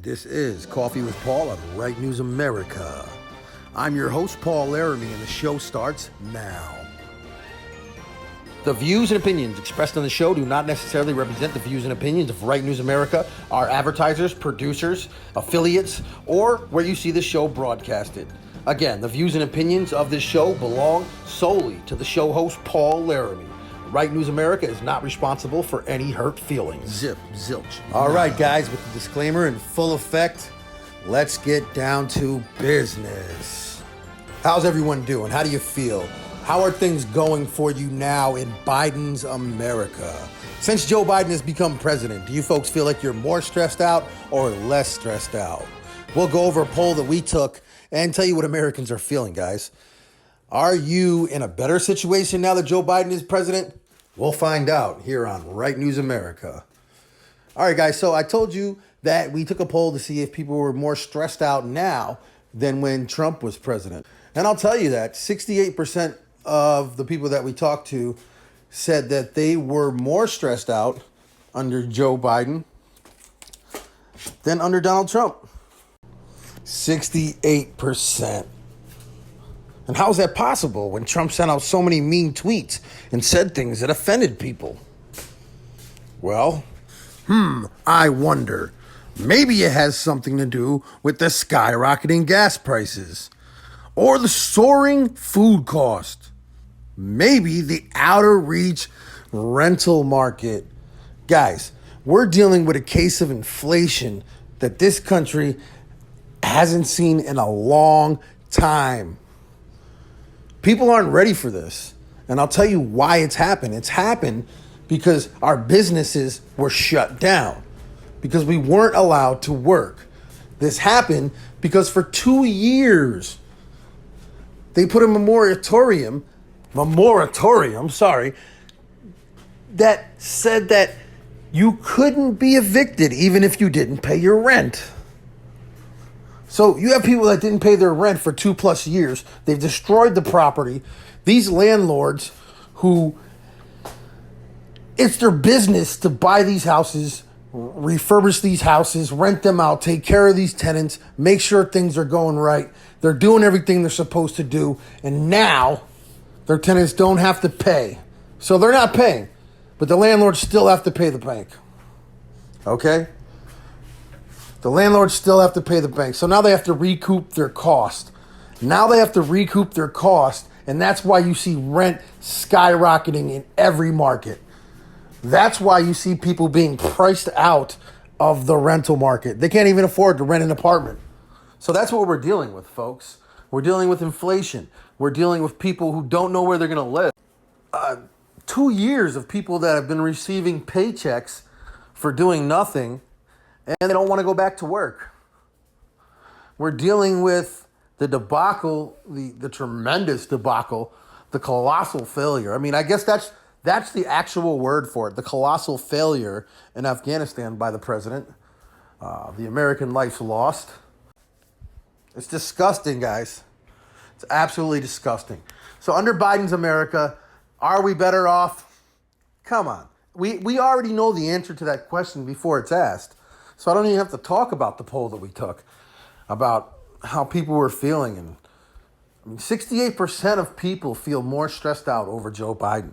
This is Coffee with Paul on Right News America. I'm your host, Paul Laramie, and the show starts now. The views and opinions expressed on the show do not necessarily represent the views and opinions of Right News America, our advertisers, producers, affiliates, or where you see the show broadcasted. Again, the views and opinions of this show belong solely to the show host, Paul Laramie. Right News America is not responsible for any hurt feelings. Zip, zilch. All right, guys, with the disclaimer in full effect, let's get down to business. How's everyone doing? How do you feel? How are things going for you now in Biden's America? Since Joe Biden has become president, do you folks feel like you're more stressed out or less stressed out? We'll go over a poll that we took and tell you what Americans are feeling, guys. Are you in a better situation now that Joe Biden is president? We'll find out here on Right News America. All right, guys, so I told you that we took a poll to see if people were more stressed out now than when Trump was president. And I'll tell you that 68% of the people that we talked to said that they were more stressed out under Joe Biden than under Donald Trump. 68%. And how is that possible when Trump sent out so many mean tweets and said things that offended people? Well, I wonder. Maybe it has something to do with the skyrocketing gas prices or the soaring food cost. Maybe the outer reach rental market. Guys, we're dealing with a case of inflation that this country hasn't seen in a long time. People aren't ready for this. And I'll tell you why it's happened. It's happened because our businesses were shut down, because we weren't allowed to work. This happened because for 2 years, they put a moratorium, that said that you couldn't be evicted even if you didn't pay your rent. So you have people that didn't pay their rent for 2+ years. They've destroyed the property. These landlords who it's their business to buy these houses, refurbish these houses, rent them out, take care of these tenants, make sure things are going right. They're doing everything they're supposed to do. And now their tenants don't have to pay. So they're not paying. But the landlords still have to pay the bank. Okay? The landlords still have to pay the bank. So now they have to recoup their cost. And that's why you see rent skyrocketing in every market. That's why you see people being priced out of the rental market. They can't even afford to rent an apartment. So that's what we're dealing with, folks. We're dealing with inflation. We're dealing with people who don't know where they're going to live. 2 years of people that have been receiving paychecks for doing nothing, and they don't want to go back to work. We're dealing with the debacle, the tremendous debacle, the colossal failure. I mean, I guess that's the actual word for it, the colossal failure in Afghanistan by the president. The American lives lost. It's disgusting, guys. It's absolutely disgusting. So under Biden's America, are we better off? Come on. We already know the answer to that question before it's asked. So I don't even have to talk about the poll that we took about how people were feeling. And 68% of people feel more stressed out over Joe Biden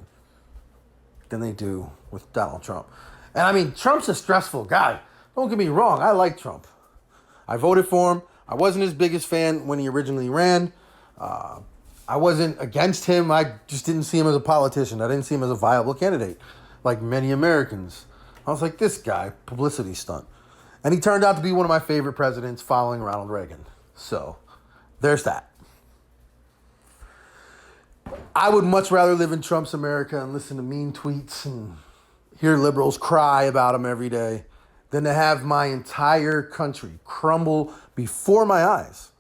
than they do with Donald Trump. And I mean, Trump's a stressful guy. Don't get me wrong. I like Trump. I voted for him. I wasn't his biggest fan when he originally ran. I wasn't against him. I just didn't see him as a politician. I didn't see him as a viable candidate like many Americans. I was like, this guy, publicity stunt. And he turned out to be one of my favorite presidents following Ronald Reagan. So there's that. I would much rather live in Trump's America and listen to mean tweets and hear liberals cry about him every day than to have my entire country crumble before my eyes.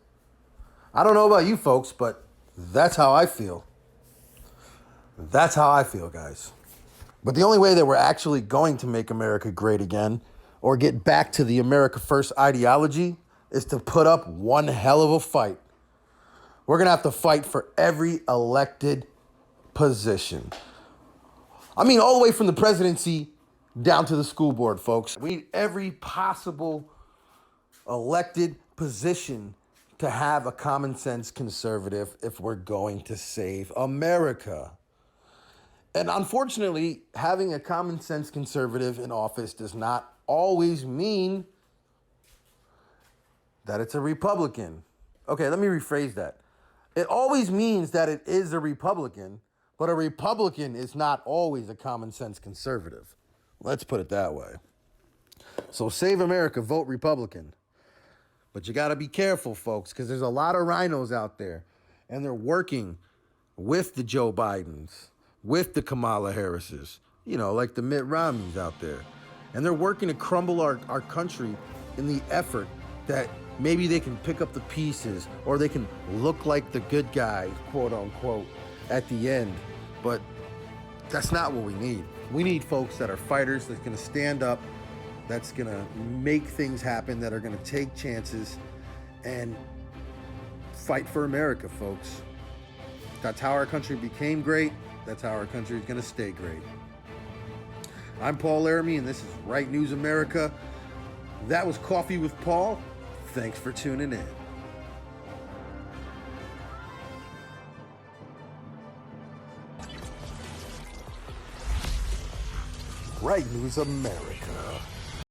I don't know about you folks, but that's how I feel. That's how I feel, guys. But the only way that we're actually going to make America great again or get back to the America First ideology is to put up one hell of a fight. We're going to have to fight for every elected position. I mean, all the way from the presidency down to the school board, folks. We need every possible elected position to have a common sense conservative if we're going to save America. And unfortunately, having a common sense conservative in office does not always mean that it's a Republican. Okay, let me rephrase that. It always means that it is a Republican, but a Republican is not always a common sense conservative. Let's put it that way. So save America, vote Republican. But you got to be careful, folks, because there's a lot of rhinos out there, and they're working with the Joe Bidens, with the Kamala Harrises, like the Mitt Romneys out there. And they're working to crumble our country in the effort that maybe they can pick up the pieces or they can look like the good guys, quote unquote, at the end. But that's not what we need. We need folks that are fighters, that's going to stand up, that's going to make things happen, that are going to take chances and fight for America, folks. That's how our country became great. That's how our country is going to stay great. I'm Paul Laramie, and this is Right News America. That was Coffee with Paul. Thanks for tuning in. Right News America.